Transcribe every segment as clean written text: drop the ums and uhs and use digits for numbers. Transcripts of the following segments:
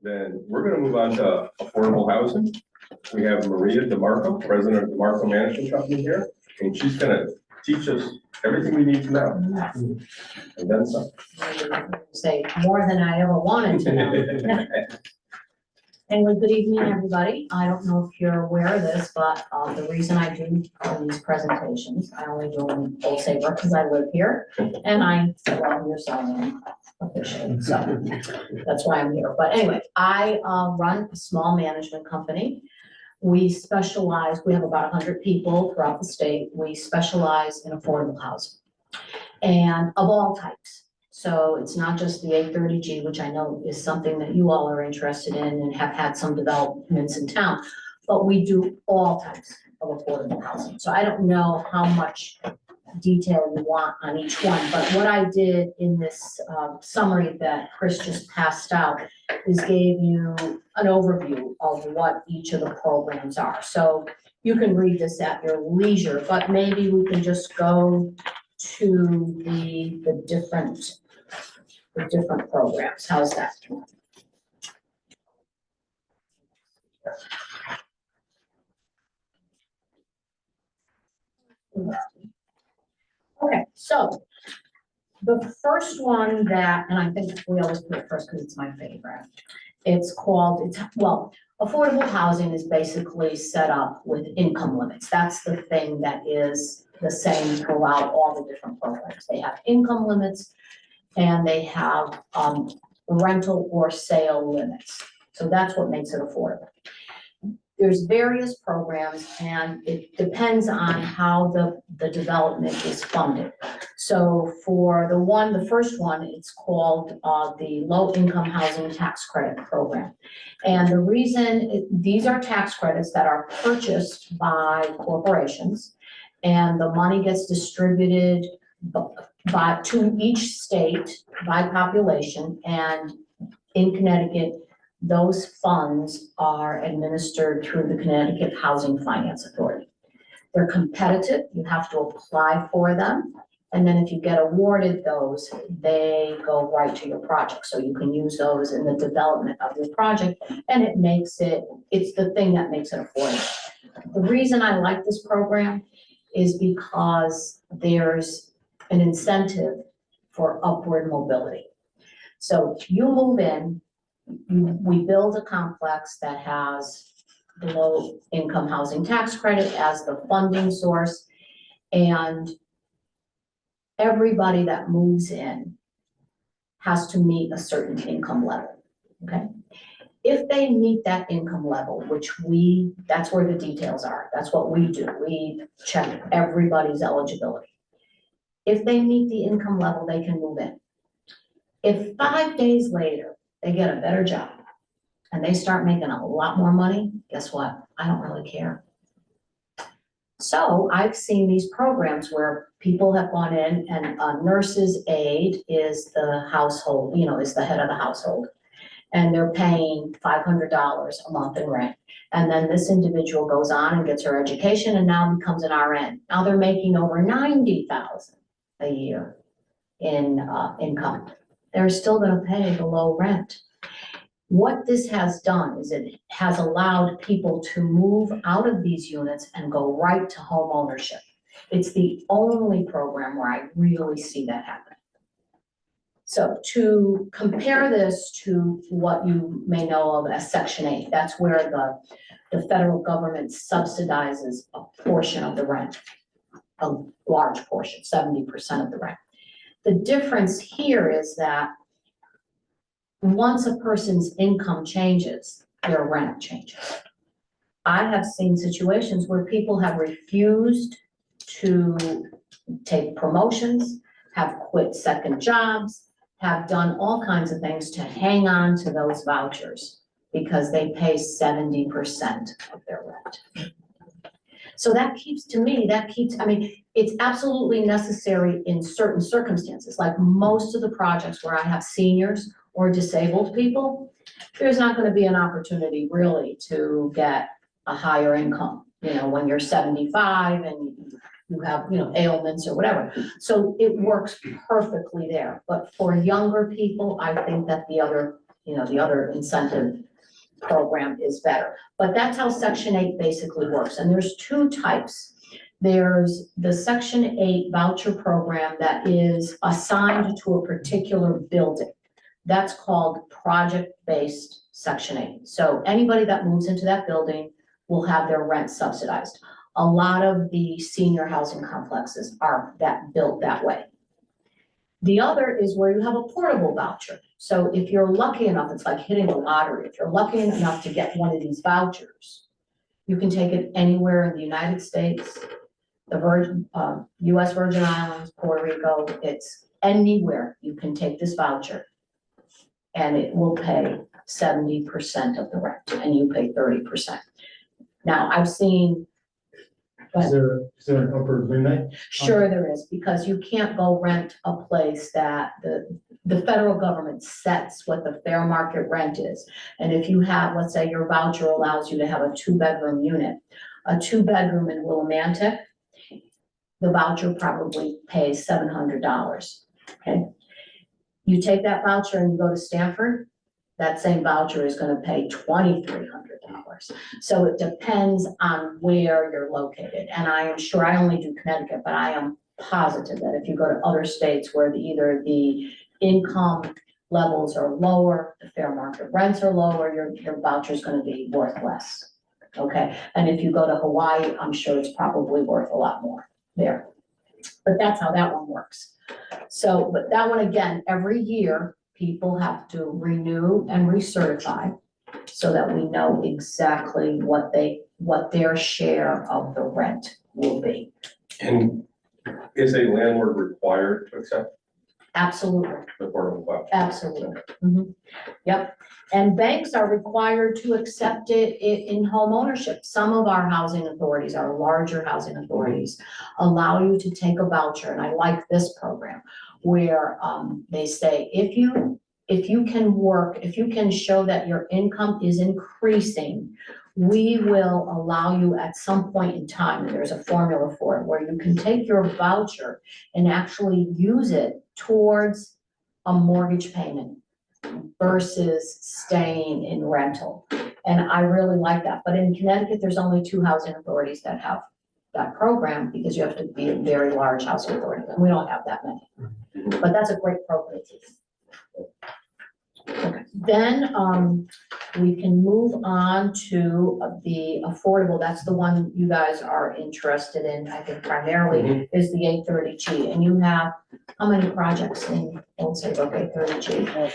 Then we're gonna move on to affordable housing. We have Maria Demarco, president of Demarco Management Company here, and she's gonna teach us everything we need to know. And then some. Say more than I ever wanted to know. Anyway, good evening, everybody. I don't know if you're aware of this, but the reason I do these presentations, I only do them in Old Saybrook because I live here, and I love your sign officially, so that's why I'm here. But anyway, I run a small management company. We specialize, we have about 100 people throughout the state. We specialize in affordable housing and of all types. So it's not just the 830G, which I know is something that you all are interested in and have had some developments in town, but we do all types of affordable housing. So I don't know how much detail you want on each one, but what I did in this summary that Chris just passed out is gave you an overview of what each of the programs are. So you can read this at your leisure, but maybe we can just go to the different programs. How's that? Okay, so the first one that, and I think we always put it first because it's my favorite. It's called, affordable housing is basically set up with income limits. That's the thing that is the same throughout all the different programs. They have income limits and they have rental or sale limits. So that's what makes it affordable. There's various programs and it depends on how the development is funded. So for the first one, it's called the Low Income Housing Tax Credit Program. And the reason, these are tax credits that are purchased by corporations and the money gets distributed to each state by population, and in Connecticut, those funds are administered through the Connecticut Housing Finance Authority. They're competitive, you have to apply for them, and then if you get awarded those, they go right to your project. So you can use those in the development of your project, and it's the thing that makes it affordable. The reason I like this program is because there's an incentive for upward mobility. So you move in, we build a complex that has the low income housing tax credit as the funding source, and everybody that moves in has to meet a certain income level, okay? If they meet that income level, which that's where the details are, that's what we do. We check everybody's eligibility. If they meet the income level, they can move in. If 5 days later, they get a better job and they start making a lot more money, guess what? I don't really care. So I've seen these programs where people have gone in and a nurse's aide is the household, is the head of the household. And they're paying $500 a month in rent. And then this individual goes on and gets her education and now becomes an RN. Now they're making over $90,000 a year in income. They're still gonna pay the low rent. What this has done is it has allowed people to move out of these units and go right to home ownership. It's the only program where I really see that happen. So to compare this to what you may know of as Section 8, that's where the federal government subsidizes a portion of the rent, a large portion, 70% of the rent. The difference here is that once a person's income changes, their rent changes. I have seen situations where people have refused to take promotions, have quit second jobs, have done all kinds of things to hang on to those vouchers because they pay 70% of their rent. So that keeps, it's absolutely necessary in certain circumstances, like most of the projects where I have seniors or disabled people, there's not going to be an opportunity really to get a higher income, when you're 75 and you have, ailments or whatever. So it works perfectly there. But for younger people, I think that the other, the other incentive program is better. But that's how Section 8 basically works, and there's two types. There's the Section 8 voucher program that is assigned to a particular building. That's called project-based Section 8. So anybody that moves into that building will have their rent subsidized. A lot of the senior housing complexes are built that way. The other is where you have a portable voucher. So if you're lucky enough, it's like hitting the lottery. If you're lucky enough to get one of these vouchers, you can take it anywhere in the United States, the US Virgin Islands, Puerto Rico, it's anywhere you can take this voucher. And it will pay 70% of the rent, and you pay 30%. Now, I've seen. Is there an upper limit? Sure there is, because you can't go rent a place that the federal government sets what the fair market rent is. And if you have, let's say your voucher allows you to have a 2-bedroom unit, a 2-bedroom in Willimantic, the voucher probably pays $700, okay? You take that voucher and you go to Stanford, that same voucher is gonna pay $2,300. So it depends on where you're located. And I am sure, I only do Connecticut, but I am positive that if you go to other states where either the income levels are lower, the fair market rents are lower, your voucher is gonna be worth less, okay? And if you go to Hawaii, I'm sure it's probably worth a lot more there. But that's how that one works. So, but that one, again, every year, people have to renew and recertify so that we know exactly what their share of the rent will be. And is a landlord required to accept Absolutely, the portable voucher? absolutely. Yep. And banks are required to accept it in home ownership. Some of our housing authorities, our larger housing authorities, allow you to take a voucher, and I like this program, where they say, if you can work, if you can show that your income is increasing, we will allow you at some point in time, and there's a formula for it, where you can take your voucher and actually use it towards a mortgage payment versus staying in rental. And I really like that. But in Connecticut, there's only 2 housing authorities that have that program, because you have to be a very large housing authority, and we don't have that many. But that's a great program. Okay. Then we can move on to the affordable. That's the one you guys are interested in, I think primarily, is the 830G. And you have, how many projects in Old Saybrook 830G?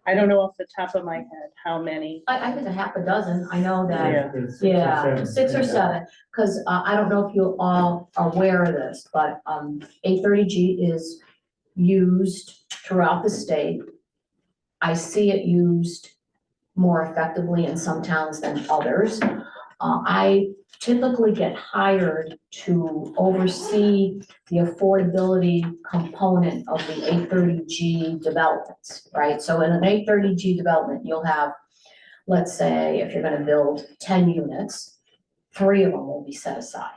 I don't know off the top of my head how many. I think a half a dozen. I know that. Yeah. 6 or 7, because I don't know if you all are aware of this, but 830G is used throughout the state. I see it used more effectively in some towns than others. I typically get hired to oversee the affordability component of the 830G developments, right? So in an 830G development, you'll have, let's say, if you're gonna build 10 units, 3 of them will be set aside,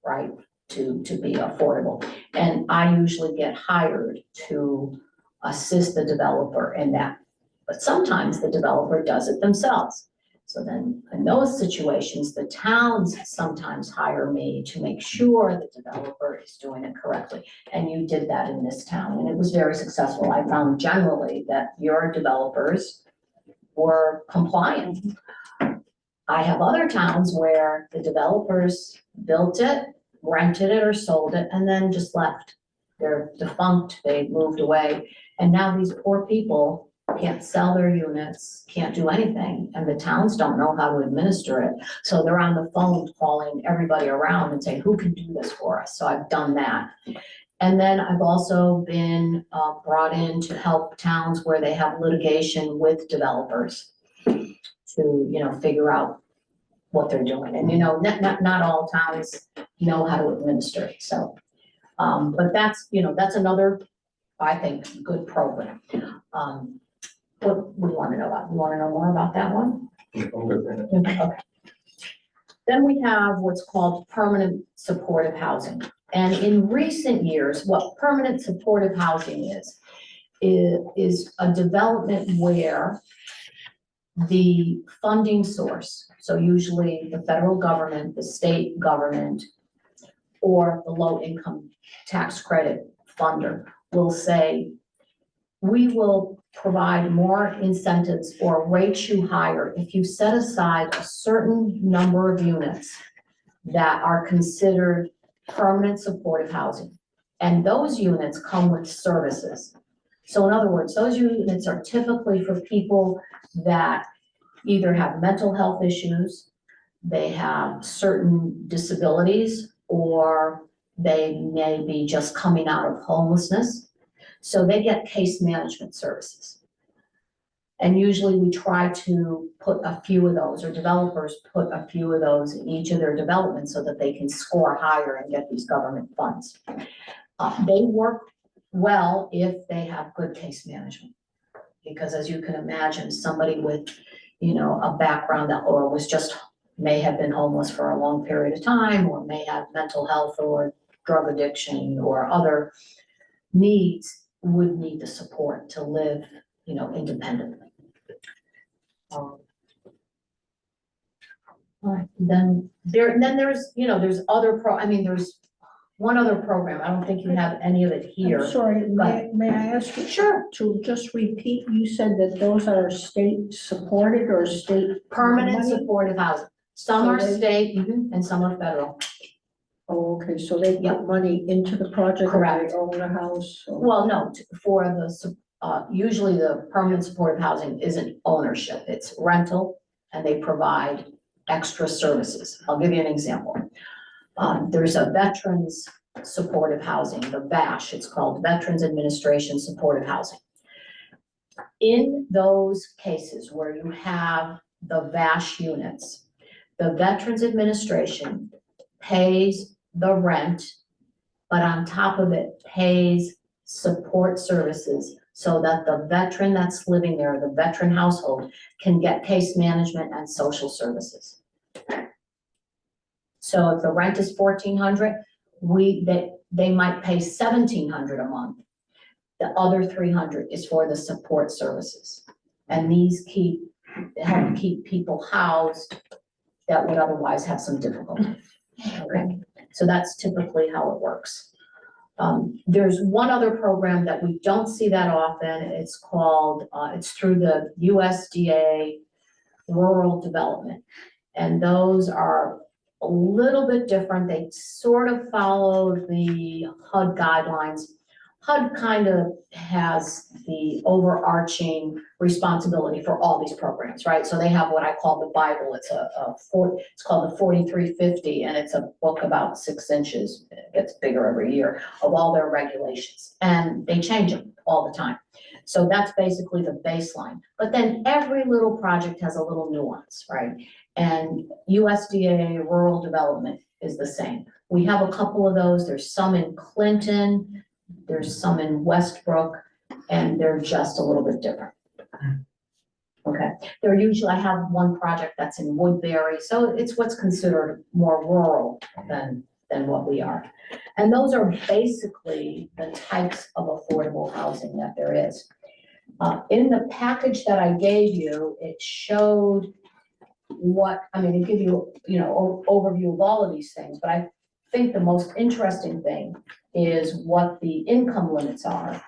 right? To be affordable. And I usually get hired to assist the developer in that. But sometimes the developer does it themselves. So then in those situations, the towns sometimes hire me to make sure the developer is doing it correctly. And you did that in this town, and it was very successful. I found generally that your developers were compliant. I have other towns where the developers built it, rented it or sold it, and then just left. They're defunct, they moved away, and now these poor people can't sell their units, can't do anything, and the towns don't know how to administer it. So they're on the phone calling everybody around and saying, who can do this for us? So I've done that. And then I've also been brought in to help towns where they have litigation with developers to, figure out what they're doing. And, not all towns know how to administer it, so. But that's another, I think, good program. What we want to know about? You want to know more about that one? Okay. Then we have what's called permanent supportive housing. And in recent years, what permanent supportive housing is, is a development where the funding source, so usually the federal government, the state government, or the low income tax credit funder will say, we will provide more incentives or rate you higher if you set aside a certain number of units that are considered permanent supportive housing. And those units come with services. So in other words, those units are typically for people that either have mental health issues, they have certain disabilities, or they may be just coming out of homelessness. So they get case management services. And usually we try to put a few of those, or developers put a few of those in each of their developments so that they can score higher and get these government funds. They work well if they have good case management. Because as you can imagine, somebody with, a background that, or was just, may have been homeless for a long period of time, or may have mental health or drug addiction or other needs, would need the support to live, independently. All right, then there's, there's other there's one other program. I don't think you have any of it here. I'm sorry, but- may I ask you? Sure. To just repeat, you said that those are state supported or state? Permanent money? supportive housing. Some So are they- state and some are federal. Oh, okay, so they Yep. put money into the project? or Correct. They own the house? or- Well, no, for usually the permanent supportive housing isn't ownership, it's rental, and they provide extra services. I'll give you an example. There's a veterans supportive housing, the VASH, it's called Veterans Administration Supportive Housing. In those cases where you have the VASH units, the Veterans Administration pays the rent, but on top of it pays support services so that the veteran that's living there, the veteran household, can get case management and social services. So if the rent is $1,400, they might pay $1,700 a month. The other $300 is for the support services. And these help keep people housed that would otherwise have some difficulty. Okay, so that's typically how it works. There's one other program that we don't see that often. It's called, it's through the USDA Rural Development. And those are a little bit different. They sort of follow the HUD guidelines. HUD kind of has the overarching responsibility for all these programs, right? So they have what I call the Bible. It's it's called the 4350, and it's a book about 6 inches. It gets bigger every year, of all their regulations, and they change them all the time. So that's basically the baseline. But then every little project has a little nuance, right? And USDA Rural Development is the same. We have a couple of those. There's some in Clinton, there's some in Westbrook, and they're just a little bit different. Okay, they're usually, I have one project that's in Woodbury, so it's what's considered more rural than what we are. And those are basically the types of affordable housing that there is. In the package that I gave you, it showed it gives you, overview of all of these things, but I think the most interesting thing is what the income limits are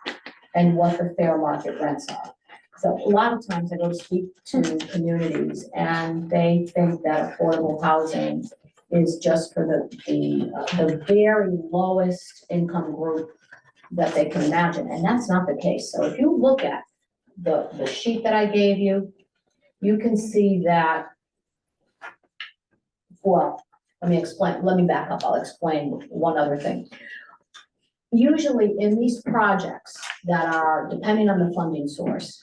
and what the fair market rents are. So a lot of times I go speak to communities and they think that affordable housing is just for the very lowest income group that they can imagine, and that's not the case. So if you look at the sheet that I gave you, you can see that, well, let me back up, I'll explain one other thing. Usually in these projects that are depending on the funding source,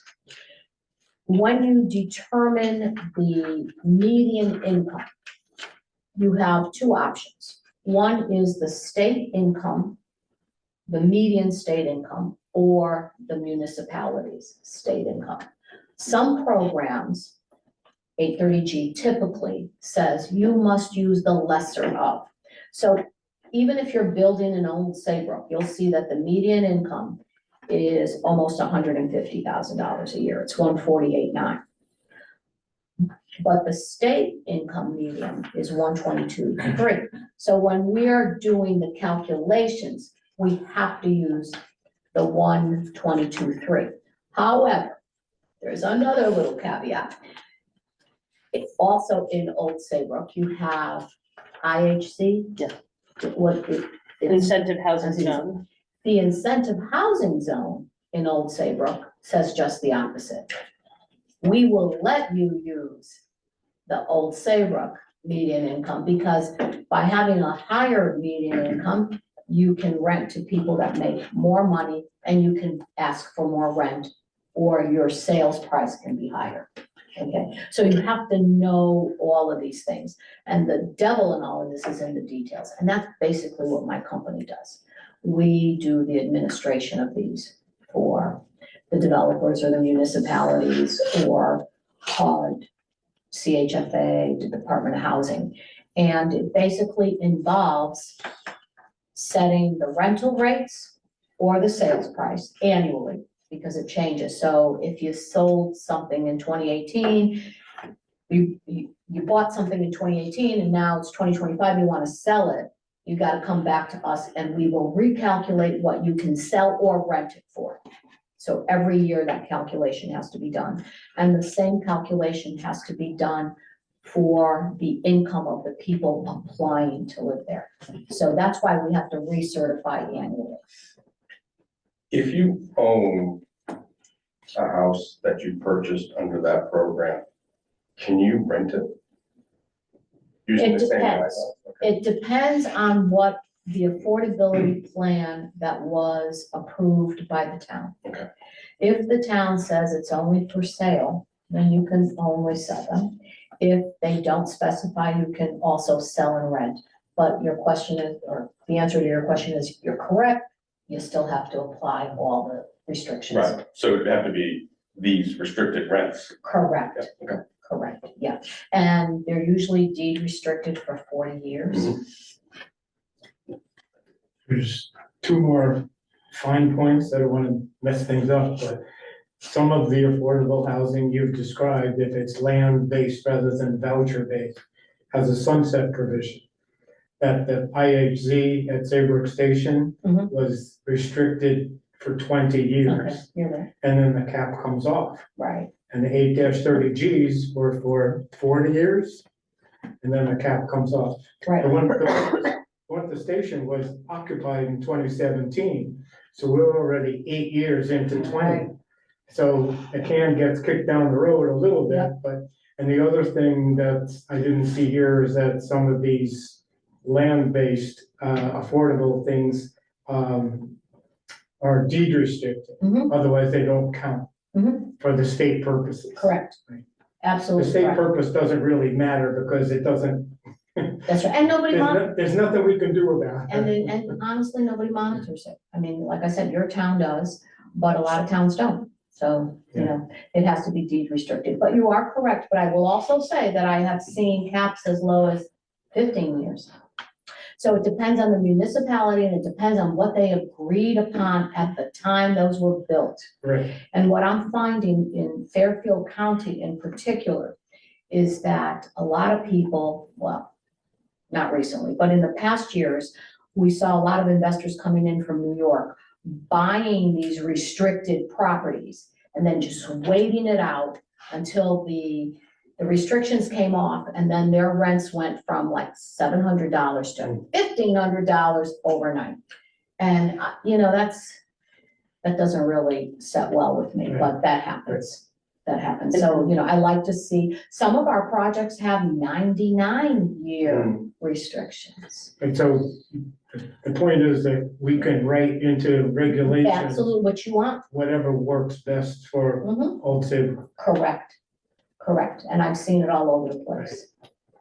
when you determine the median income, you have two options. One is the state income, the median state income, or the municipality's state income. Some programs, 830G typically says you must use the lesser of. So even if you're building an old Saybrook, you'll see that the median income is almost $150,000 a year. It's 148.9. But the state income median is 122.3. So when we are doing the calculations, we have to use the 122.3. However, there's another little caveat. It's also in Old Saybrook, you have IHC. Yeah. What it, it's, Incentive housing zone. the incentive housing zone in Old Saybrook says just the opposite. We will let you use the Old Saybrook median income, because by having a higher median income, you can rent to people that make more money and you can ask for more rent, or your sales price can be higher. Okay, so you have to know all of these things, and the devil in all of this is in the details, and that's basically what my company does. We do the administration of these for the developers or the municipalities or HUD, CHFA, the Department of Housing. And it basically involves setting the rental rates or the sales price annually, because it changes. So if you sold something in 2018, you bought something in 2018 and now it's 2025, you want to sell it, you got to come back to us and we will recalculate what you can sell or rent it for. So every year that calculation has to be done. And the same calculation has to be done for the income of the people applying to live there. So that's why we have to recertify annually. If you own a house that you purchased under that program, can you rent it? Using It the same depends. guidelines? Okay. It depends on what the affordability plan that was approved by the town. Okay. If the town says it's only for sale, then you can only sell them. If they don't specify, you can also sell and rent. But your question is, or the answer to your question is, you're correct. You still have to apply all the restrictions. Right, so it'd have to be these restricted rents. Correct. Yeah, okay. Correct, yeah. And they're usually deed restricted for 40 years. Mhm. There's two more fine points. I don't want to mess things up, but some of the affordable housing you've described, if it's land-based rather than voucher-based, has a sunset provision. That the IHZ at Saybrook Station Mhm. was restricted for 20 Okay, years, you're right, and then the cap comes off. right, And the 8-30Gs were for 40 years, and then the cap comes off. right. The station was occupied in 2017, so we're already 8 years into 20. So the can gets kicked down the road a little bit, but, and the other thing that I didn't see here is that some of these land-based, affordable things, are deed restricted. Mhm. Otherwise, they don't count Mhm. for the state purposes. Correct, Right. The absolutely state correct. purpose doesn't really matter because it doesn't, That's right, and nobody there's nothing we can do about it. and honestly, nobody monitors it. I mean, like I said, your town does, but a lot of towns don't. So, you know, it has to be deed restricted, but you are correct. But I will also say that I have seen caps as low as 15 years. So it depends on the municipality and it depends on what they agreed upon at the time those were built. Right, And what I'm finding in Fairfield County in particular is that a lot of people, well, not recently, but in the past years, we saw a lot of investors coming in from New York, buying these restricted properties and then just waiting it out until the restrictions came off, and then their rents went from like $700 to $1,500 overnight. And, you know, that doesn't really set well with me, but that happens. That happens. So, you know, I like to see, some of our projects have 99-year restrictions. and so the point is that we can write into regulations Absolutely what you want. whatever works best for Mhm. Old Saybrook. Correct, correct. And I've seen it all over the place.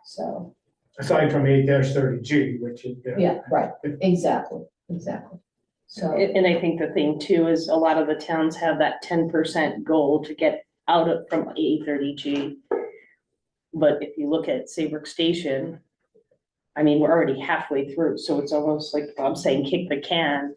So, Aside from 8-30G, which is. yeah, right, exactly, exactly. So, And I think the thing too is a lot of the towns have that 10% goal to get out of from A30G. But if you look at Saybrook Station, I mean, we're already halfway through, so it's almost like Bob's saying, kick the can.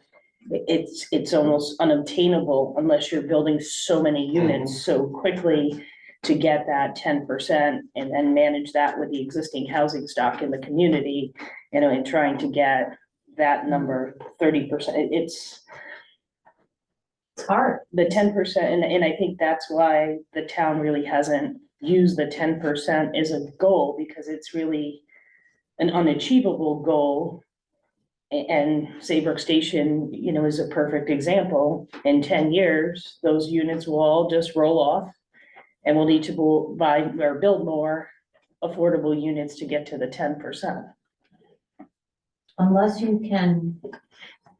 it's almost unobtainable unless you're building so many units so quickly to get that 10% and then manage that with the existing housing stock in the community, you know, and trying to get that number 30%. It's hard. the 10%, and I think that's why the town really hasn't used the 10% as a goal, because it's really an unachievable goal. And Saybrook Station, you know, is a perfect example. In 10 years, those units will all just roll off, and we'll need to buy or build more affordable units to get to the 10%. Unless you can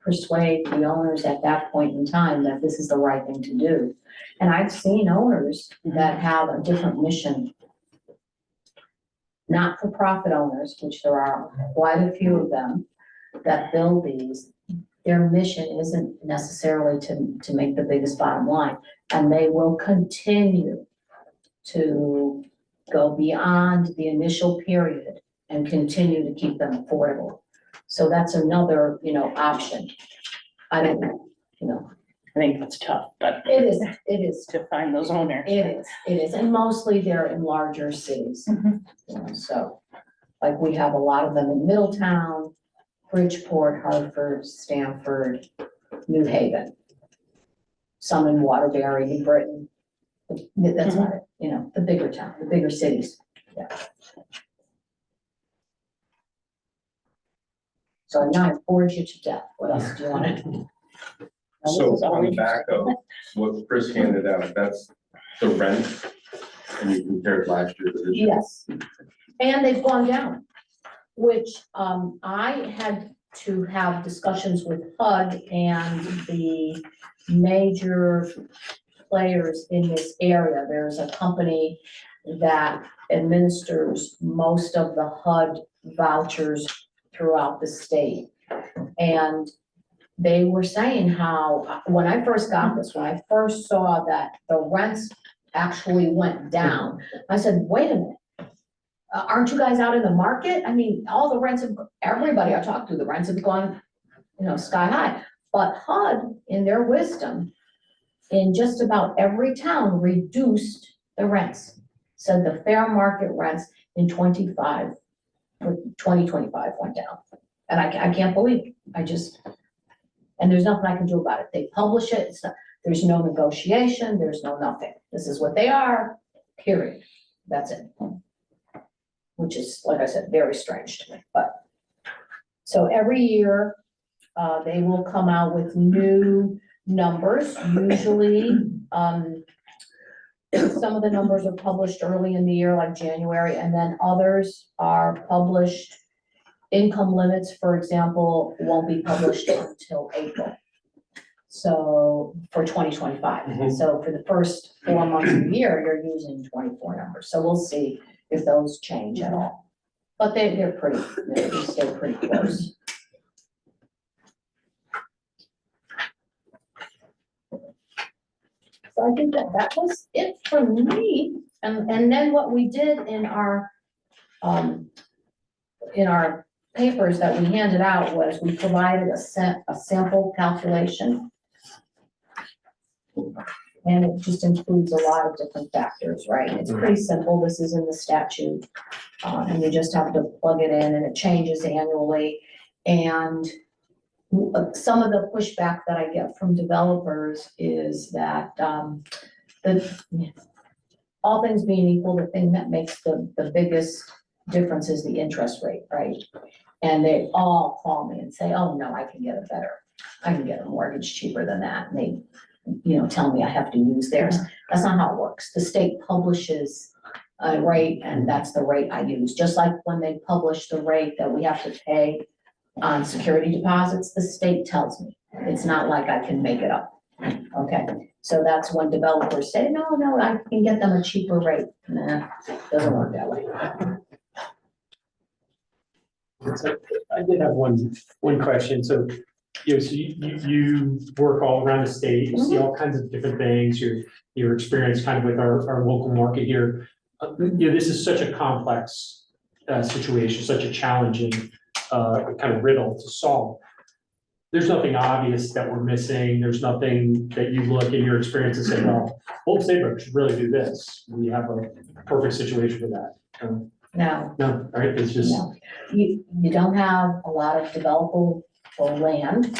persuade the owners at that point in time that this is the right thing to do. And I've seen owners that have a different mission. Not-for-profit owners, which there are quite a few of them, that build these, their mission isn't necessarily to make the biggest bottom line, and they will continue to go beyond the initial period and continue to keep them affordable. So that's another, you know, option. I don't, you know. I think that's tough, but It is, to find those owners. it is, and mostly they're in larger cities. You know, so, like, we have a lot of them in Middletown, Bridgeport, Hartford, Stamford, New Haven. Some in Waterbury, New Britain. That's about it, you know, the bigger town, the bigger cities, yeah. So now I've bored you to death. What else do you want to? So on the back of what Chris handed out, that's the rent, and you compared last year to this year. Yes, and they've gone down, which I had to have discussions with HUD and the major players in this area. There's a company that administers most of the HUD vouchers throughout the state. And they were saying how, when I first got this, when I first saw that the rents actually went down, I said, wait a minute. Aren't you guys out in the market? I mean, all the rents have, everybody I talked to, the rents have gone, you know, sky high. But HUD, in their wisdom, in just about every town, reduced the rents. Said the fair market rents in 2025 went down. And I can't believe it. And there's nothing I can do about it. They publish it, there's no negotiation, there's no nothing. This is what they are, period. That's it. Which is, like I said, very strange to me, but. So every year, they will come out with new numbers, usually, some of the numbers are published early in the year, like January, and then others are published. Income limits, for example, won't be published until April. So for 2025. So for the first 4 months of the year, you're using 24 numbers. So we'll see if those change at all. But they stay pretty close. So I think that was it for me. And then what we did in our papers that we handed out was we provided a sample calculation. And it just includes a lot of different factors, right? It's pretty simple. This is in the statute. And you just have to plug it in, and it changes annually. And some of the pushback that I get from developers is that all things being equal, the thing that makes the biggest difference is the interest rate, right? And they all call me and say, oh no, I can get a mortgage cheaper than that. And they, you know, tell me I have to use theirs. That's not how it works. The state publishes a rate, and that's the rate I use. Just like when they publish the rate that we have to pay on security deposits, the state tells me. It's not like I can make it up. Okay, so that's when developers say, no, I can get them a cheaper rate. Nah, doesn't work that way. So I did have one question. So, you know, so you work all around the state, you see all kinds of different things, your experience kind of with our local market here. You know, this is such a complex situation, such a challenging kind of riddle to solve. there's nothing obvious that we're missing, there's nothing that you look in your experience and say, well, Old Saybrook should really do this, we have a perfect situation for that. No, No, right, it's just. no, you don't have a lot of developable land.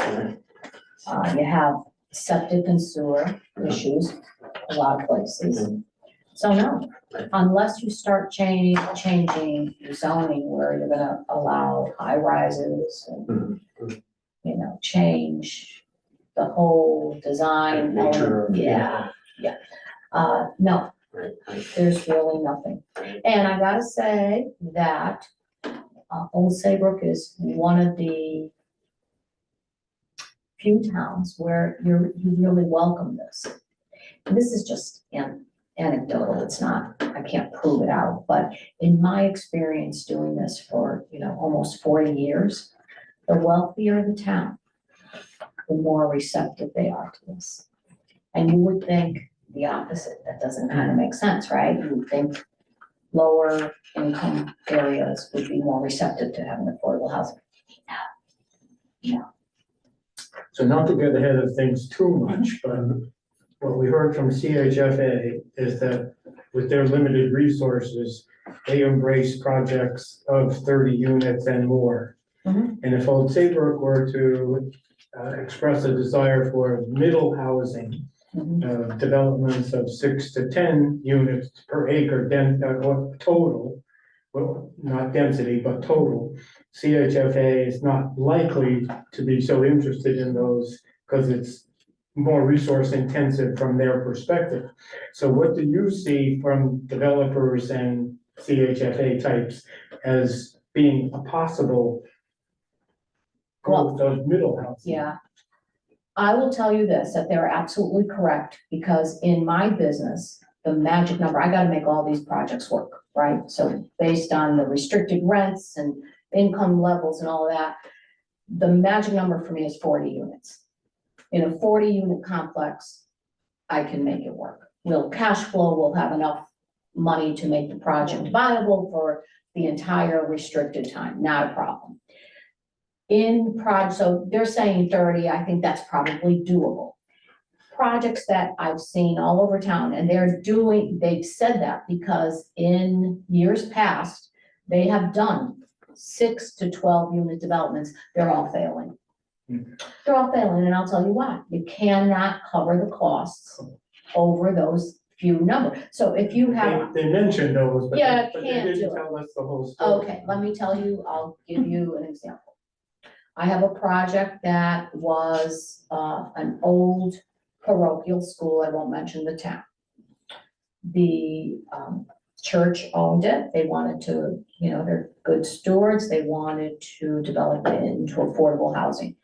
You have septic and sewer issues, a lot of places. So no, unless you start changing your zoning where you're gonna allow high rises and, you know, change the whole design. Nature of- Yeah, no, there's really nothing. And I gotta say that, Old Saybrook is one of the few towns where you really welcome this. And this is just anecdotal, it's not, I can't prove it out, but in my experience doing this for, you know, almost 40 years, the wealthier the town, the more receptive they are to this. And you would think the opposite, that doesn't kind of make sense, right? You would think lower income areas would be more receptive to having affordable housing. So not to get ahead of things too much, but what we heard from CHFA is that with their limited resources, they embrace projects of 30 units and more. Mhm. And if Old Saybrook were to express a desire for middle housing, developments of 6 to 10 units per acre, total, well, not density, but total, CHFA is not likely to be so interested in those because it's more resource intensive from their perspective. So what do you see from developers and CHFA types as being a possible growth of middle housing? Yeah. I will tell you this, that they're absolutely correct, because in my business, the magic number, I gotta make all these projects work, right? So based on the restricted rents and income levels and all of that, the magic number for me is 40 units. In a 40-unit complex, I can make it work. We'll cash flow, we'll have enough money to make the project viable for the entire restricted time, not a problem. So they're saying 30, I think that's probably doable. Projects that I've seen all over town, and they've said that because in years past, they have done 6 to 12 unit developments, they're all failing. They're all failing, and I'll tell you why. You cannot cover the costs over those few numbers. So if you have. They mentioned those, but Yeah, they can't do didn't it. tell us the whole story. Okay, let me tell you, I'll give you an example. I have a project that was an old parochial school, I won't mention the town. The church owned it, they wanted to, you know, they're good stewards, they wanted to develop it into affordable housing.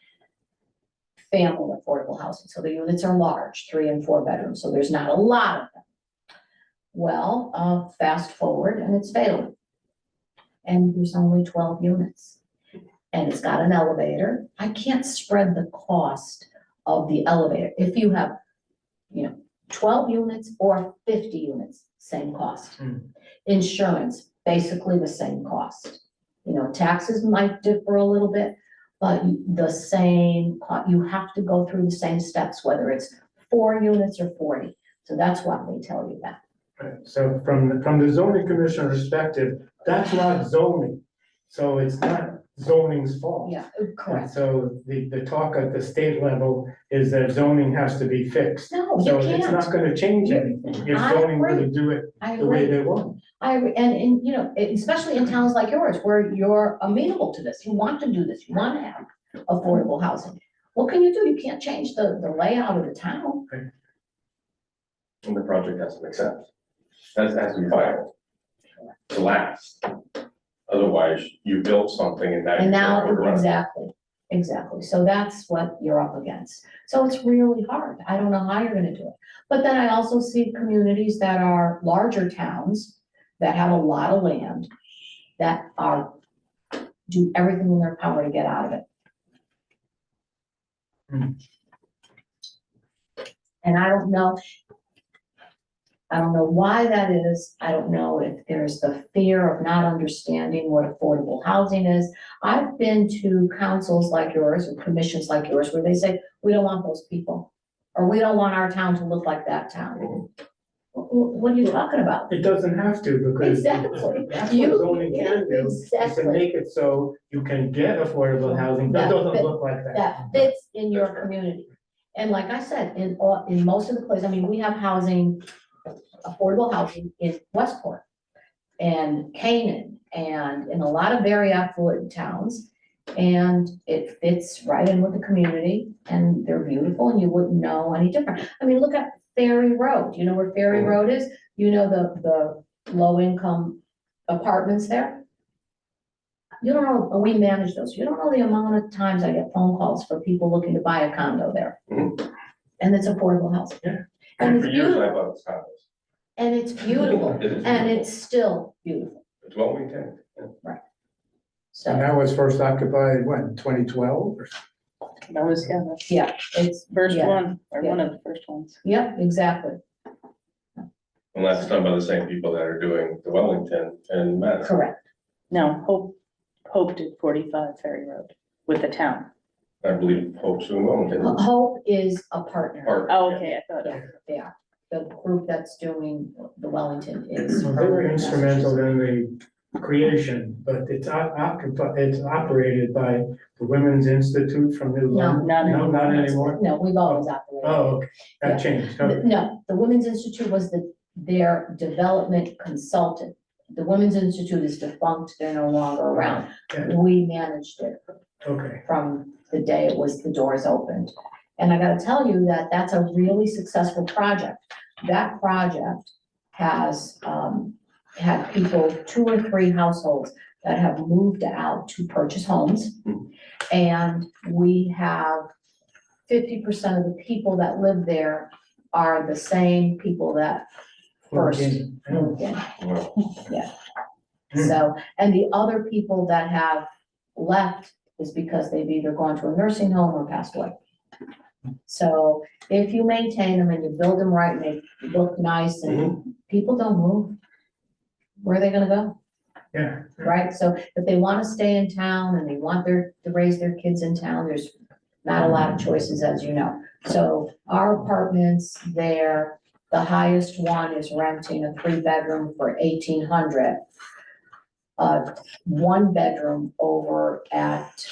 Family affordable housing, so the units are large, 3 and 4 bedrooms, so there's not a lot of them. Well, fast forward and it's failing. And there's only 12 units. And it's got an elevator. I can't spread the cost of the elevator. If you have, you know, 12 units or 50 units, same cost. Insurance, basically the same cost. You know, taxes might differ a little bit, but the same, you have to go through the same steps, whether it's 4 units or 40. So that's why they tell you that. Right, so from the zoning commission perspective, that's not zoning, so it's not zoning's fault. Yeah, And correct. so the talk at the state level is that zoning has to be fixed. No, you So it's can't. not gonna change anything if I zoning were to agree. do it I the way agree. they want. And, you know, especially in towns like yours, where you're amenable to this, you want to do this, you want to have affordable housing. What can you do? You can't change the layout of the town. And the project has to make sense. That has to be viable to last. Otherwise, you built something and And now, now. exactly. So that's what you're up against. So it's really hard. I don't know how you're gonna do it. But then I also see communities that are larger towns that have a lot of land that do everything in their power to get out of it. And I don't know, I don't know why that is. I don't know if there's the fear of not understanding what affordable housing is. I've been to councils like yours or commissions like yours where they say, we don't want those people. Or we don't want our town to look like that town. What are you talking about? It doesn't have to, because Exactly. that's You- what zoning can do, is to Exactly. make it so you can get affordable housing, that That doesn't fit- look like that. That fits in your community. And like I said, in most of the places, I mean, we have housing, affordable housing in Westport and Canaan and in a lot of very affluent towns. And it fits right in with the community and they're beautiful and you wouldn't know any different. I mean, look at Ferry Road. You know where Ferry Road is? You know, the low income apartments there? You don't know, we manage those. You don't know the amount of times I get phone calls for people looking to buy a condo there. Mhm. And it's affordable housing. Yeah. And And it's for years, I beautiful, bought condos. and it's beautiful, It is and beautiful. it's still beautiful, It's well maintained. And so, that was first occupied, when, 2012? That was, yeah, the yeah, it's. first yeah, one, or yeah. one of the first ones. Yep, exactly, And that's done by the same people that are doing the Wellington and Madison. correct. No, Hope did 45 Ferry Road with the town. I believe Hope's doing Wellington. Hope is a partner. Part- Oh, okay, I thought, Yeah, they are. The group that's doing the Wellington is. So they were instrumental in the creation, but it's occupied, it's operated by the Women's Institute from New No. London. Not No, anymore. not anymore? No, we've always operated. Oh, okay, Yeah. that changed, okay. No, the Women's Institute was their development consultant. The Women's Institute is defunct, they're no longer around. Yeah. We managed it Okay, from the day the doors opened. And I gotta tell you that that's a really successful project. That project has, had people, 2 or 3 households that have moved out to purchase homes. And we have 50% of the people that live there are the same people that first okay, yeah. moved in. Well, So, and the other people that have left is because they've either gone to a nursing home or passed away. So if you maintain them and you build them right and they look nice and people don't move, where are they gonna go? Yeah. Right? So if they wanna stay in town and they want to raise their kids in town, there's not a lot of choices, as you know. So our apartments there, the highest one is renting a 3-bedroom for 1,800. 1-bedroom over at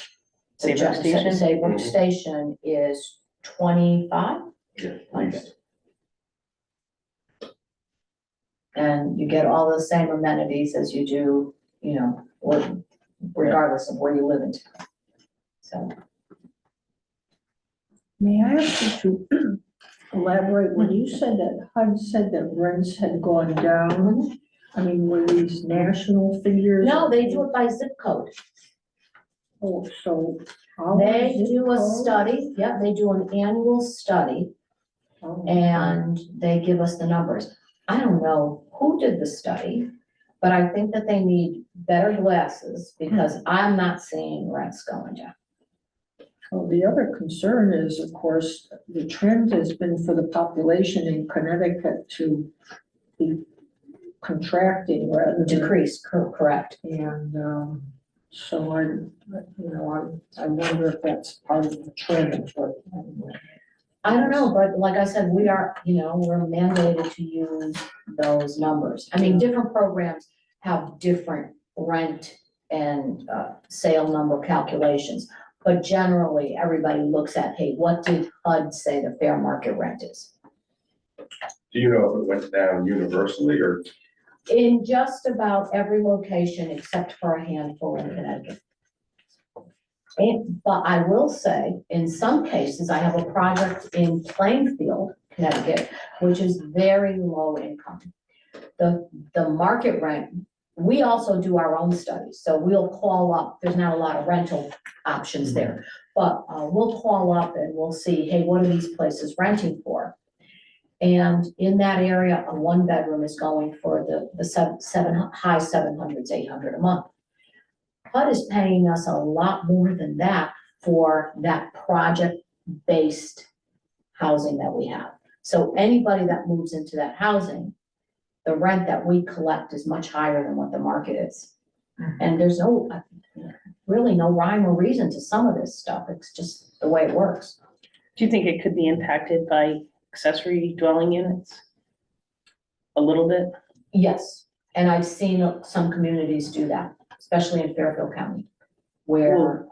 the Saybrook Station? Saybrook Mhm. Station is 25, yeah, at least. and you get all the same amenities as you do, you know, regardless of where you live in town. So, May I ask you to elaborate, when you said that HUD said that rents had gone down, I mean, were these national figures? no, they do it by zip code. Oh, so. how They is it do a called? study, yeah, they do an annual study, Oh, and they give us the numbers. I don't know who did the study, but I think that they need better glasses because I'm not seeing rents going down. Well, the other concern is, of course, the trend has been for the population in Connecticut to be contracting rather than. Decrease, correct. And, so I wonder if that's part of the trend, but. I don't know, but like I said, we are, we're mandated to use those numbers. I mean, different programs have different rent and sale number calculations. But generally, everybody looks at, hey, what did HUD say the fair market rent is? Do you know if it went down universally or? In just about every location except for a handful in Connecticut. But I will say, in some cases, I have a project in Plainfield, Connecticut, which is very low income. The market rent, we also do our own studies, so we'll call up, there's not a lot of rental options there, but we'll call up and we'll see, hey, what are these places renting for? And in that area, a 1-bedroom is going for the high 700s, 800 a month. HUD is paying us a lot more than that for that project-based housing that we have. So anybody that moves into that housing the rent that we collect is much higher than what the market is. And there's really no rhyme or reason to some of this stuff. It's just the way it works. Do you think it could be impacted by accessory dwelling units? A little bit? Yes, and I've seen some communities do that, especially in Fairfield County, where,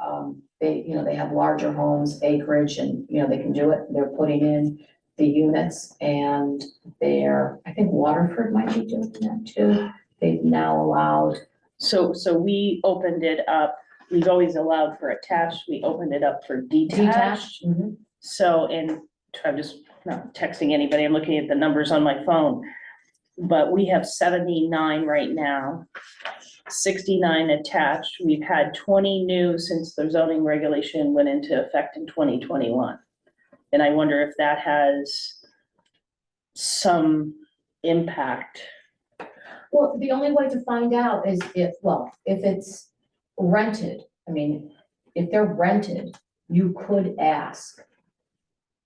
they have larger homes, acreage, and, they can do it. They're putting in the units, and I think Waterford might be doing that too. They've now allowed. So we opened it up, we've always allowed for attached, we opened it up for detached. Mhm. So, I'm just not texting anybody, I'm looking at the numbers on my phone. But we have 79 right now, 69 attached. We've had 20 new since the zoning regulation went into effect in 2021. And I wonder if that has some impact. Well, the only way to find out is if it's rented, if they're rented, you could ask,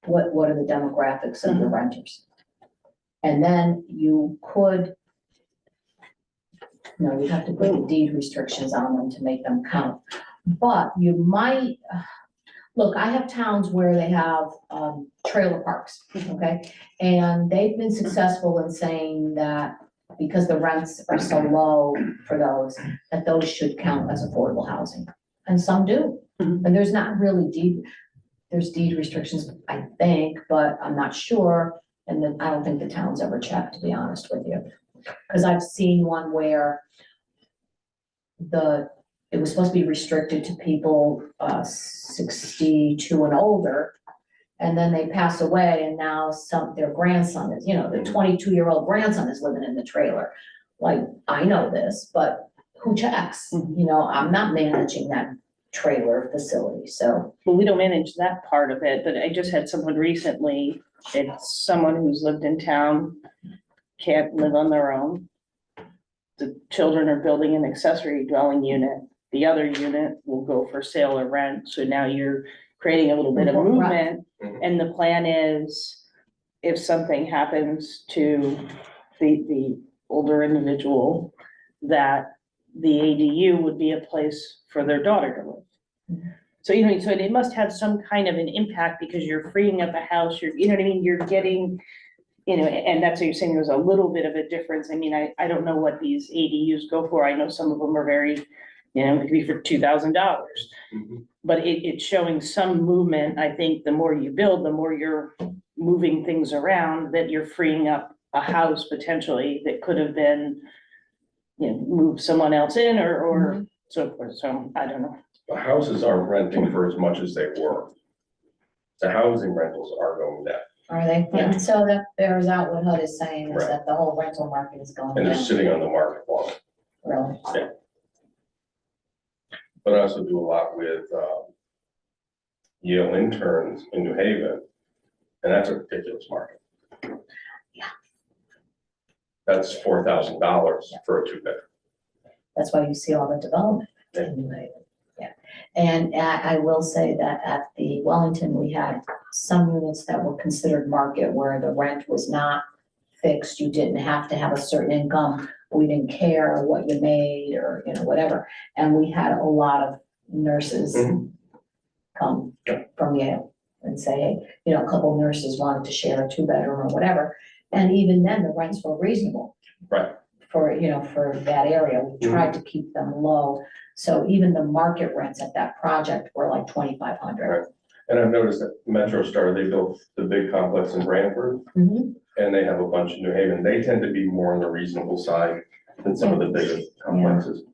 what are the demographics of the renters? And then you could, you have to put the deed restrictions on them to make them count. But you might, look, I have towns where they have trailer parks, okay? And they've been successful in saying that because the rents are so low for those, that those should count as affordable housing. And some do. Mhm. And there's not really there's deed restrictions, I think, but I'm not sure. And then I don't think the town's ever checked, to be honest with you. Because I've seen one where it was supposed to be restricted to people 62 and older. And then they pass away and now their grandson is, the 22-year-old grandson is living in the trailer. Like, I know this, but who checks? I'm not managing that trailer facility, so. Well, we don't manage that part of it, but I just had someone recently, it's someone who's lived in town, can't live on their own. The children are building an accessory dwelling unit. The other unit will go for sale or rent, so now you're creating a little bit of Right. movement. And the plan is, if something happens to the older individual, that the ADU would be a place for their daughter to live. So, so it must have some kind of an impact because you're freeing up a house, you're getting, and that's what you're saying, there's a little bit of a difference. I don't know what these ADUs go for. I know some of them are very, it could be for $2,000. But it's showing some movement. I think the more you build, the more you're moving things around, that you're freeing up a house potentially that could have been, move someone else in or so forth. So I don't know. The houses aren't renting for as much as they were. The housing rentals are going down, Are they? Yeah, so that bears out what HUD is saying, is Right. that the whole rental market is going and they're down, sitting on the market long. really. But I also do a lot with Yale interns in New Haven, and that's a ridiculous market. Yeah. That's $4,000 for a two-bedroom. That's why you see all the development. Yeah, and I will say that at the Wellington, we had some units that were considered market where the rent was not fixed. You didn't have to have a certain income. We didn't care what you made or, whatever. And we had a lot of nurses come from Yale and say, hey, a couple of nurses wanted to share a two-bedroom or whatever. And even then, the rents were reasonable. Right. For that area. We tried to keep them low. So even the market rents at that project were like $2,500. Right. And I've noticed that Metro Star, they built the big complex in Branford, Mhm. and they have a bunch in New Haven. They tend to be more on the reasonable side than some of the bigger complexes.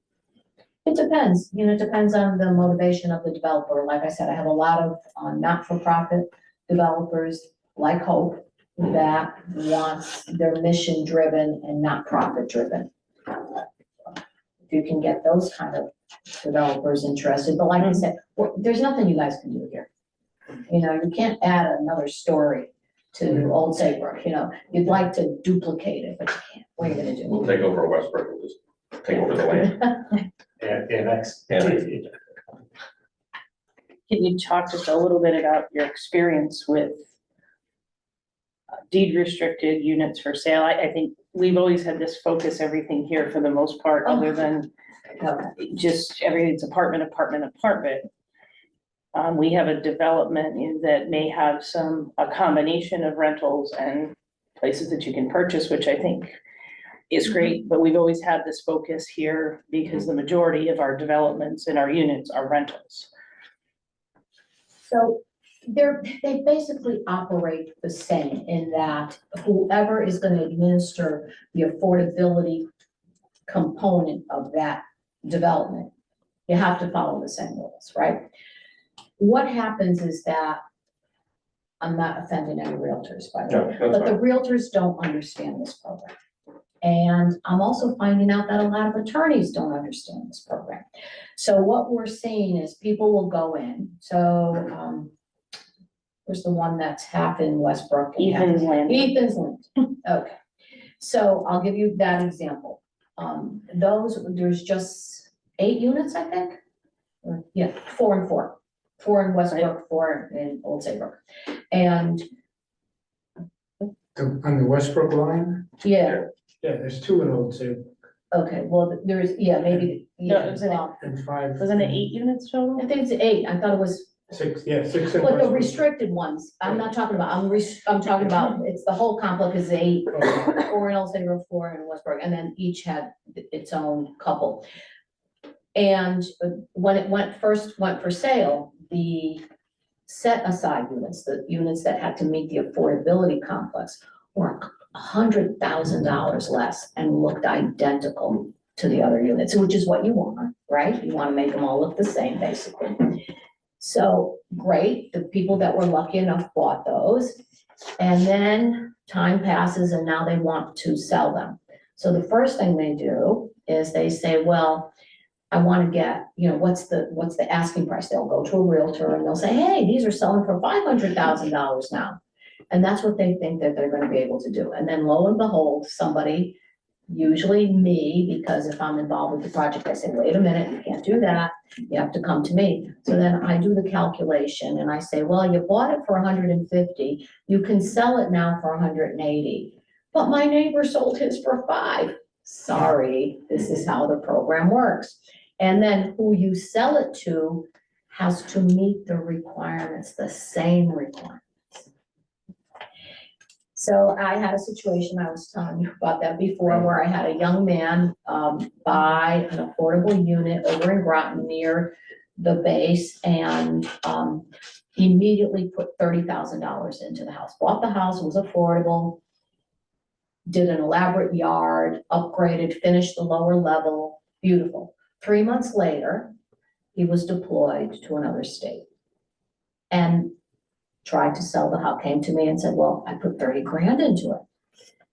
It depends, it depends on the motivation of the developer. Like I said, I have a lot of not-for-profit developers like Hope that wants their mission driven and not profit driven. If you can get those kind of developers interested, but like I said, there's nothing you guys can do here. You can't add another story to Old Saybrook, you'd like to duplicate it, but you can't. What are you gonna do? We'll take over Westbrook and just take over the land. Annex. Annex. Can you talk just a little bit about your experience with deed restricted units for sale? I think we've always had this focus, everything here for the most part, other than just everything's apartment, apartment, apartment. We have a development that may have a combination of rentals and places that you can purchase, which I think is great, but we've always had this focus here because the majority of our developments and our units are rentals. So they basically operate the same in that whoever is gonna administer the affordability component of that development, you have to follow the same rules, right? What happens is that, I'm not offending any realtors, by the No, way, that's but the fine. realtors don't understand this program. And I'm also finding out that a lot of attorneys don't understand this program. So what we're seeing is people will go in, so, there's the one that's half in Westbrook. and half- Ethan's Landing. Ethan's Landing, okay. So I'll give you that example. There's just 8 units, I think. Yeah, 4 and 4. 4 in Westbrook, 4 in Old Saybrook. And, On the Westbrook line, yeah, yeah, there's 2 in Old Saybrook okay, well, there's, yeah, maybe, No, yeah, it was an- well, and 5. Wasn't it 8 units total? I think it's 8, I thought it was, 6, yeah, 6 in but the Westbrook. restricted ones, I'm not talking about, I'm talking about, it's the whole complex is 8. Okay. 4 in Old Saybrook, 4 in Westbrook, and then each had its own couple. And when it first went for sale, the set aside units, the units that had to meet the affordability complex were $100,000 less and looked identical to the other units, which is what you want, right? You want to make them all look the same, basically. So, great, the people that were lucky enough bought those. And then time passes and now they want to sell them. So the first thing they do is they say, well, I want to get, what's the asking price? They'll go to a realtor and they'll say, hey, these are selling for $500,000 now. And that's what they think that they're going to be able to do. And then lo and behold, somebody, usually me, because if I'm involved with the project, I say, wait a minute, you can't do that. You have to come to me. So then I do the calculation and I say, well, you bought it for 150. You can sell it now for 180. But my neighbor sold his for 5. Sorry, this is how the program works. And then who you sell it to has to meet the requirements, the same requirements. So I had a situation, I was telling you about that before, where I had a young man buy an affordable unit over in Groton near the base and immediately put $30,000 into the house. Bought the house, it was affordable, did an elaborate yard, upgraded, finished the lower level, beautiful. 3 months later, he was deployed to another state and tried to sell the house, came to me and said, well, I put 30 grand into it.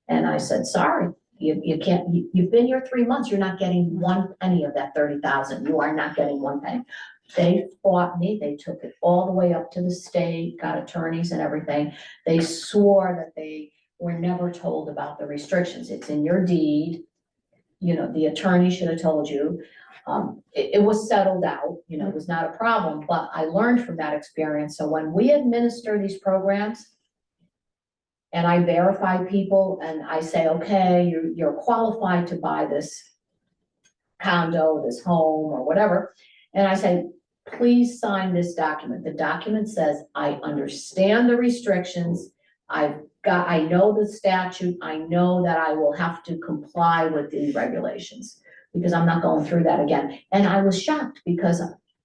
And I said, sorry, you can't, you've been here 3 months, you're not getting 1 penny of that 30,000. You are not getting 1 penny. They fought me, they took it all the way up to the state, got attorneys and everything. They swore that they were never told about the restrictions. It's in your deed. The attorney should have told you. It was settled out, it was not a problem, but I learned from that experience. So when we administer these programs and I verify people and I say, okay, you're qualified to buy this condo, this home or whatever. And I say, please sign this document. The document says, I understand the restrictions. I know the statute. I know that I will have to comply with the regulations because I'm not going through that again. And I was shocked because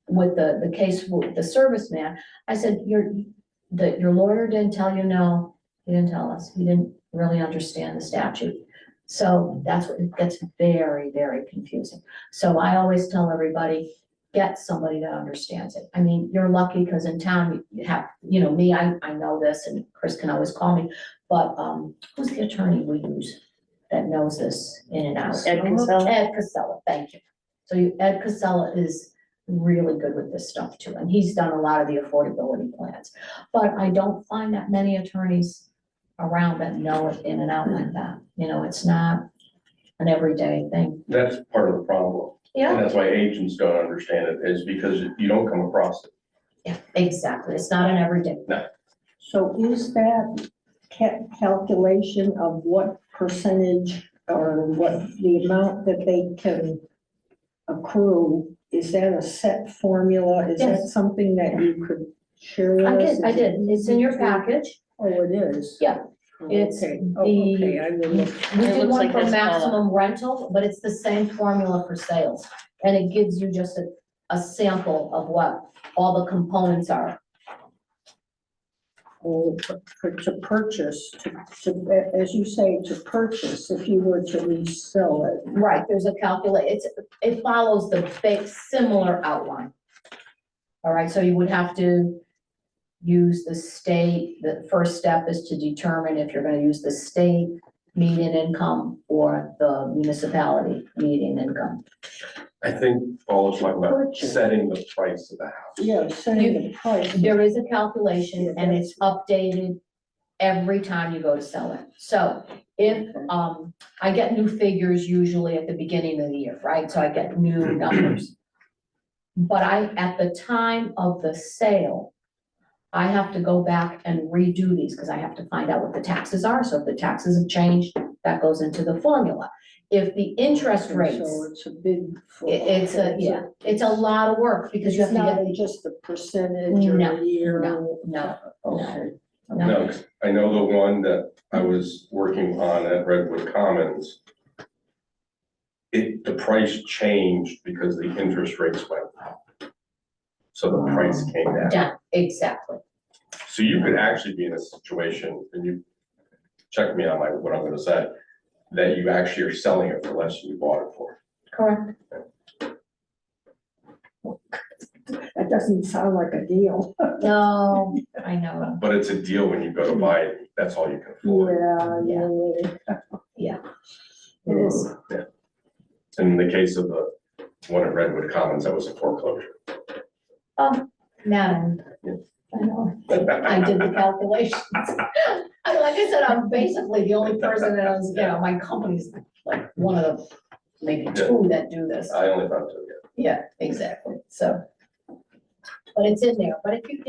with the case with the serviceman, I said, your lawyer didn't tell you? No, he didn't tell us. He didn't really understand the statute. So that's what, it gets very, very confusing. So I always tell everybody, get somebody that understands it. I mean, you're lucky because in town you have, me, I know this and Chris can always call me, but who's the attorney we use that knows this in and out? Ed Casella. Ed Casella, thank you. So Ed Casella is really good with this stuff too, and he's done a lot of the affordability plans. But I don't find that many attorneys around that know it in and out like that. It's not an everyday thing. That's part of the problem. Yeah. And that's why agents don't understand it, is because you don't come across it. Yeah, exactly. It's not an everyday. So is that calculation of what percentage or what the amount that they can accrue? Is that a set formula? Is that Yes. something that you could share with I us? did, I Is did. it It's in your easy to- package. Oh, it is? Yeah. Oh, It's okay. the- Oh, okay, I will look. We It did looks one like for this column. maximum rental, but it's the same formula for sales. And it gives you just a sample of what all the components are. Oh, to purchase, as you say, to purchase, if you were to resell it. Right, there's a it follows the similar outline. All right, so you would have to use the state, the first step is to determine if you're gonna use the state median income or the municipality median income. I think Paul is talking about Purchase. setting the price of the house. Yeah, saying the price. There is a calculation and it's updated every time you go to sell it. So if, I get new figures usually at the beginning of the year, right? So I get new numbers. But at the time of the sale, I have to go back and redo these because I have to find out what the taxes are. So if the taxes have changed, that goes into the formula. If the interest rates, So it's a big. it's a lot of work because you have It's to not get. just the percentage or No, the year. no. Okay. No, I know the one that I was working on at Redwood Commons. The price changed because the interest rates went up. So the price came down. Yeah, exactly. So you could actually be in a situation, and you check me on what I'm gonna say, that you actually are selling it for less than you bought it for. Correct. That doesn't sound like a deal. No, I know. But it's a deal when you go to buy it, that's all you can afford. Yeah. It is. In the case of the one at Redwood Commons, that was a foreclosure. Oh, now, I know. I did the calculations. Like I said, I'm basically the only person that owns, my company's like one of the, maybe two that do this. I only found two, Yeah, exactly, so. But it's in there, but if if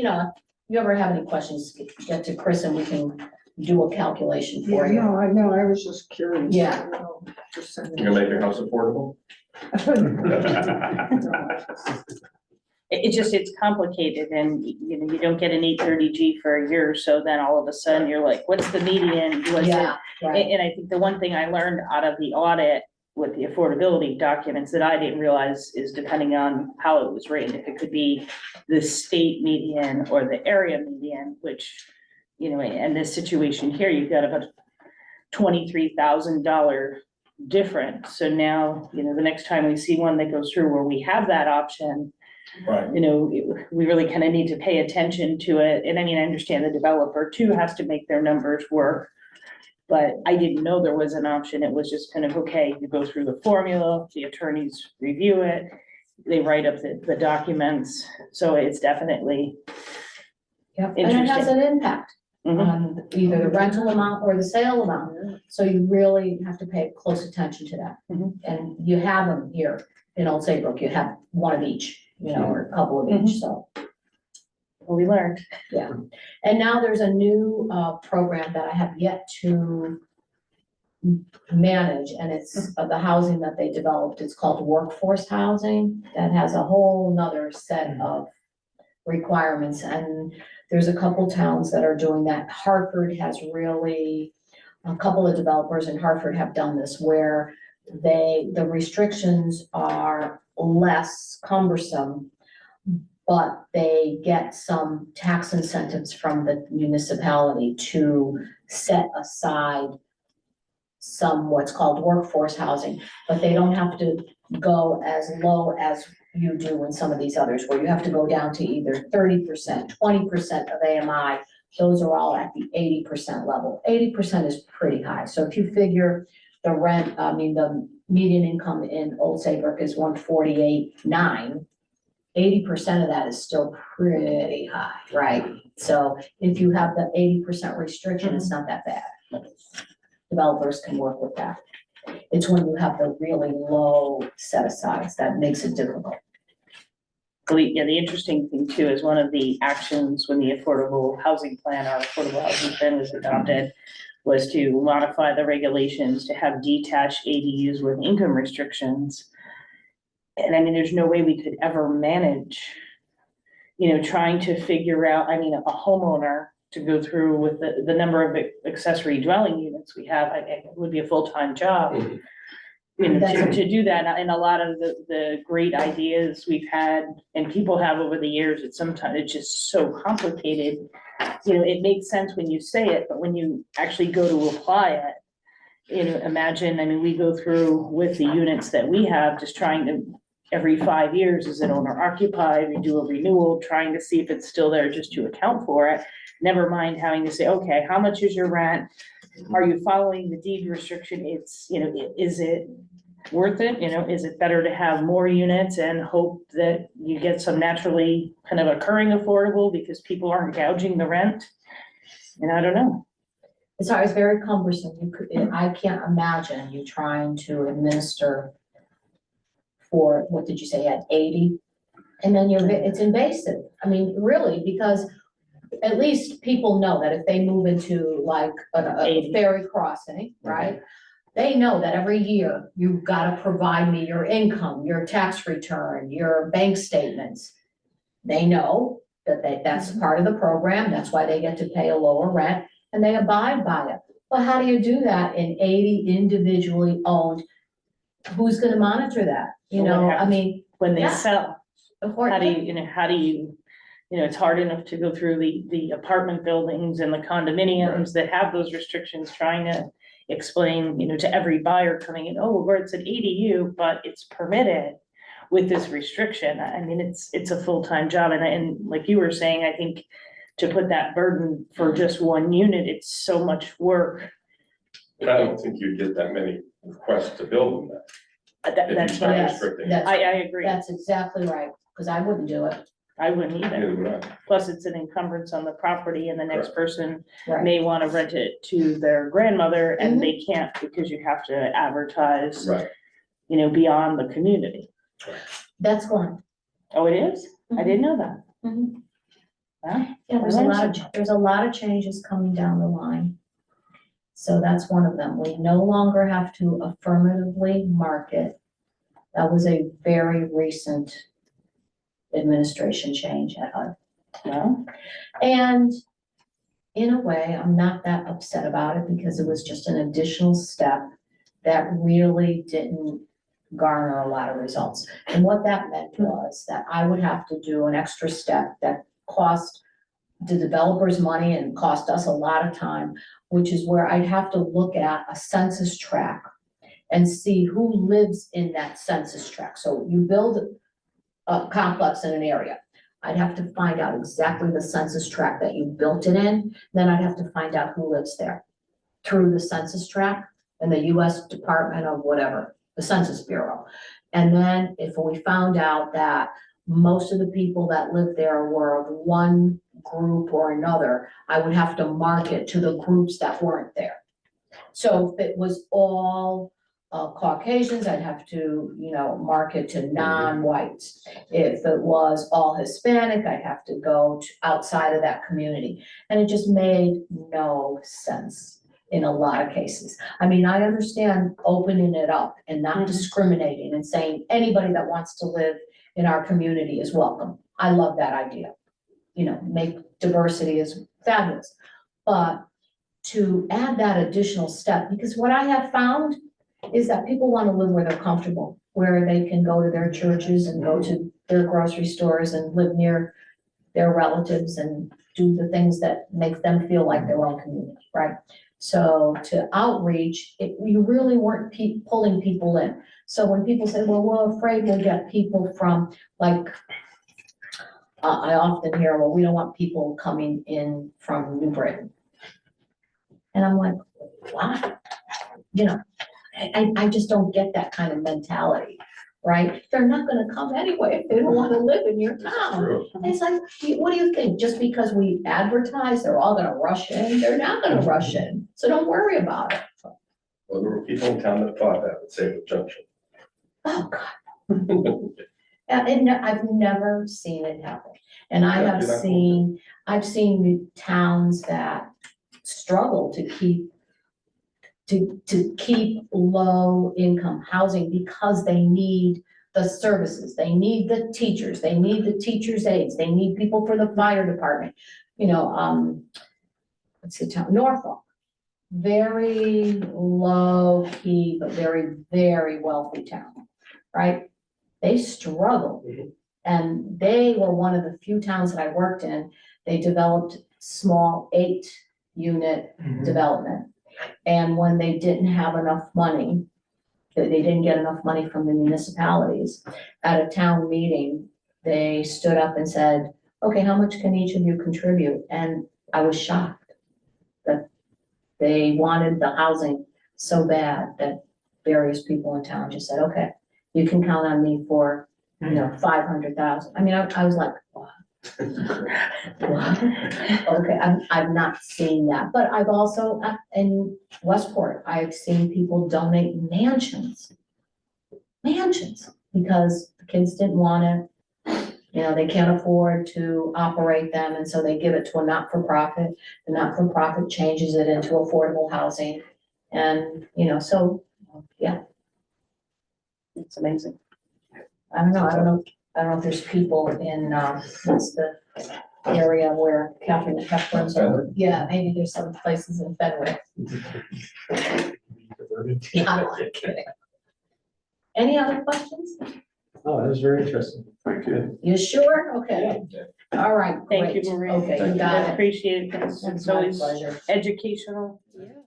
you ever have any questions, get to Chris and we can do a calculation Yeah, for you. no, I know, I was just curious. Yeah. you know, percentage. You gonna make your house affordable? It's complicated and, you don't get an 830G for a year, so then all of a sudden you're like, what's the median? What's it? Yeah, right, And I think the one thing I learned out of the audit with the affordability documents that I didn't realize is depending on how it was written, if it could be the state median or the area median, which, in this situation here, you've got about $23,000 difference. So now, the next time we see one that goes through where we have that option, Right. we really kind of need to pay attention to it. And I mean, I understand the developer too has to make their numbers work. But I didn't know there was an option. It was just kind of, okay, you go through the formula, the attorneys review it, they write up the documents. So it's definitely, yep, and it has an impact Mhm. on either the rental amount or the sale amount. So you really have to pay close attention to that. Mhm. And you have them here in Old Saybrook, you have one of each, or a couple of each, so. we learned. Yeah, and now there's a new program that I have yet to manage, and it's the housing that they developed. It's called workforce housing. That has a whole nother set of requirements, and there's a couple towns that are doing that. Hartford has really, a couple of developers in Hartford have done this, where the restrictions are less cumbersome, but they get some tax incentives from the municipality to set aside some what's called workforce housing, but they don't have to go as low as you do in some of these others, where you have to go down to either 30%, 20% of AMI. Those are all at the 80% level. 80% is pretty high. So if you figure the the median income in Old Saybrook is 148.9. 80% of that is still pretty high, right? So if you have the 80% restriction, it's not that bad. Developers can work with that. It's when you have the really low set asides that makes it difficult. the interesting thing too is one of the actions when the affordable housing plan, our affordable housing plan was adopted, was to modify the regulations to have detached ADUs with income restrictions. And I mean, there's no way we could ever manage, trying to figure out, I mean, a homeowner to go through with the number of accessory dwelling units we have, it would be a full-time job. To do that, and a lot of the great ideas we've had and people have over the years, it's just so complicated. It makes sense when you say it, but when you actually go to apply it, imagine, I mean, we go through with the units that we have, just trying to, every 5 years, is it owner occupied, we do a renewal, trying to see if it's still there just to account for it. Never mind having to say, okay, how much is your rent? Are you following the deed restriction? It's, is it worth it? Is it better to have more units and hope that you get some naturally kind of occurring affordable because people aren't gouging the rent? And I don't know. It's always very cumbersome. I can't imagine you trying to administer for, what did you say, at 80? And then it's invasive. I mean, really, because at least people know that if they move into like a ferry crossing, right? They know that every year you've got to provide me your income, your tax return, your bank statements. They know that that's part of the program. That's why they get to pay a lower rent and they abide by it. Well, how do you do that in 80 individually owned? Who's going to monitor that? I mean, When they yeah. sell, how do you, it's hard enough to go through the apartment buildings and the condominiums that have those restrictions, trying to explain, to every buyer coming in, oh, where it's an ADU, but it's permitted with this restriction. I mean, it's a full-time job. And like you were saying, I think to put that burden for just one unit, it's so much work. But I don't think you'd get that many requests to build them that. If you That's start right. restricting. That's- I agree. That's exactly right, because I wouldn't do it. I wouldn't either. Neither would I. Plus, it's an encumbrance on the property and the next person Right. may want to rent it to their grandmother and they can't because you have to advertise, Right. beyond the community. That's gone. Oh, it is? I didn't know that. Mhm. Wow. Yeah, there's a lot of changes coming down the line. So that's one of them. We no longer have to affirmatively market. That was a very recent administration change at HUD. Well, And in a way, I'm not that upset about it because it was just an additional step that really didn't garner a lot of results. And what that meant was that I would have to do an extra step that cost the developers money and cost us a lot of time, which is where I'd have to look at a census tract and see who lives in that census tract. So you build a complex in an area. I'd have to find out exactly the census tract that you built it in, then I'd have to find out who lives there through the census tract and the US Department of whatever, the Census Bureau. And then if we found out that most of the people that lived there were of one group or another, I would have to market to the groups that weren't there. So if it was all Caucasians, I'd have to, market to non-whites. If it was all Hispanic, I'd have to go outside of that community. And it just made no sense in a lot of cases. I mean, I understand opening it up and not discriminating and saying anybody that wants to live in our community is welcome. I love that idea. Make diversity is fabulous. But to add that additional step, because what I have found is that people want to live where they're comfortable, where they can go to their churches and go to their grocery stores and live near their relatives and do the things that make them feel like their own community, right? So to outreach, you really weren't pulling people in. So when people say, well, we're afraid we'll get people from, like, I often hear, well, we don't want people coming in from New Britain. And I'm like, why? I just don't get that kind of mentality, right? They're not gonna come anyway if they don't wanna live in your town. True. And it's like, what do you think? Just because we advertise, they're all gonna rush in? They're not gonna rush in, so don't worry about it. Well, there were people in town that thought that would save the junction. Oh, God. And I've never seen it happen. And I Yeah, have you're not seen, I've seen the towns that struggle to keep low income housing because they need the services, they need the teachers, they need the teachers' aides, they need people for the fire department. You know, what's the town, Norfolk, very low key, but very, very wealthy town, right? They struggled. And they were one of the few towns that I worked in, they developed small 8-unit development. And when they didn't have enough money, they didn't get enough money from the municipalities, at a town meeting, they stood up and said, okay, how much can each of you contribute? And I was shocked that they wanted the housing so bad that various people in town just said, okay, you can count on me for, you know, 500,000. I mean, I was like, what? What? Okay, I've not seen that, but I've also, in Westport, I've seen people donate mansions. Mansions, because the kids didn't want it, you know, they can't afford to operate them, and so they give it to a not-for-profit. The not-for-profit changes it into affordable housing, and, you know, so, yeah. It's amazing. I don't know if there's people in, what's the area where Catherine Hepburn's over? Yeah, maybe there's some places in Fenwick. Yeah, I'm kidding. Any other questions? Oh, that was very interesting. Thank you. You sure? Okay, all right, Thank great. you, Maria. Okay, you got I it. appreciate it. It's That's it's my always pleasure. educational. Yeah.